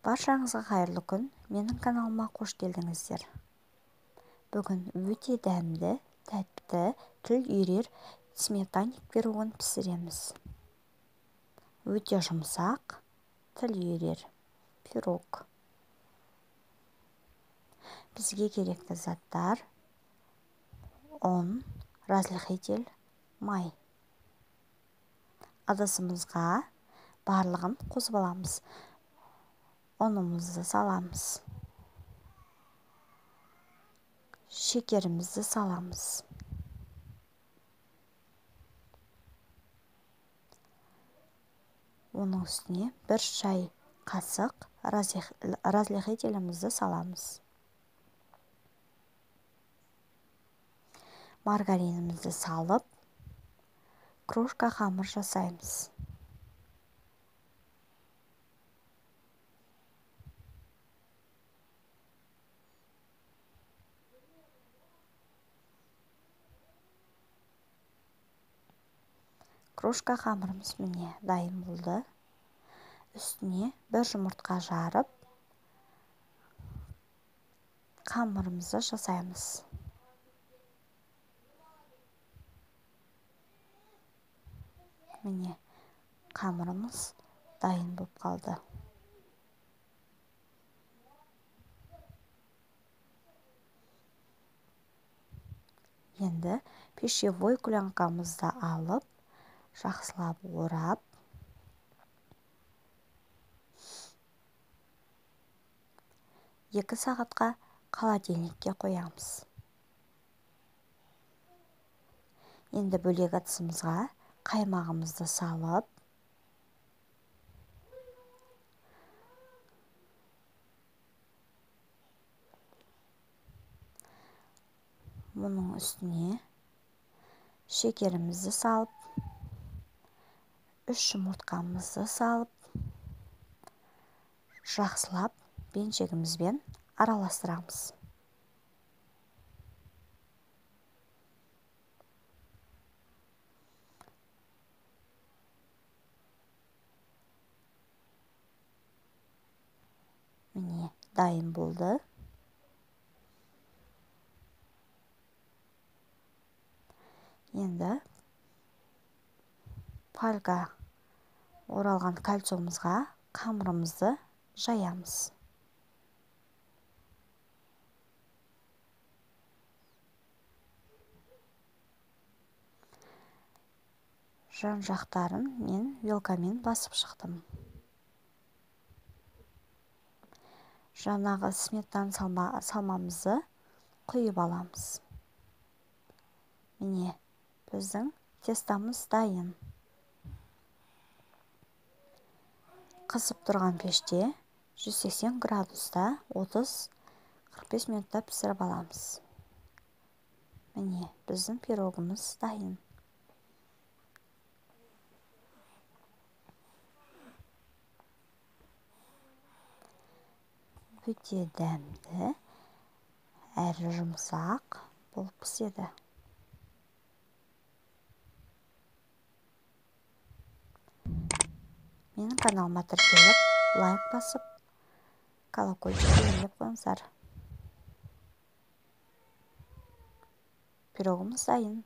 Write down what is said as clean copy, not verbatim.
Баршаңызға қайырлы күн, менің каналыма қош келдіңіздер. Бүгін өте дәмді, тәтті, тіл үйрер сметанник пирогын пісіреміз. Өте жұмсақ, тіл үйрер пирог. Бізге керекті заттар: ұн, разрыхитель, май. Ыдысымызға барлығын қосып аламыз. Ұнымызды саламыз. Шекерімізді саламыз. Оның үстіне 1 шай қасық разрыхителімізді саламыз. Маргаринімізді салып, крошка қамыр жасаймыз. Крошка қамырымыз міне дайын болды. Үстіне 1 жұмыртқа жарып, қамырымызды жасаймыз. Міне қамырымыз дайын болып қалды. Енді пищевой пленкамызды алып, жақсылап орап, екі сағатқа холодильникке қоямыз. Енді бөлек ыдысымызға қаймағымызды салып, мұның үстіне шекерімізді салып, 3 жұмыртқамызды салып, жақсылап беншегімізбен араластырамыз. Міне дайын болды. Енді фольга оралған кольцомызға қамырымызды жаямыз. Жан жақтарын мен вилкамен басып шықтым. Жаңағы сметана салмамызды құйып аламыз. Міне біздің тестамыз дайын. Қызып тұрған пеште 180 градуста 30-45 минутта пісіріп аламыз. Міне біздің пирогымыз дайын. Өте дәмді, әрі жұмсақ болып піседі. Менің каналыма тіркеліп, лайк басып, колокольчикті иіліп қойыңыздар. Пирогымыз дайын.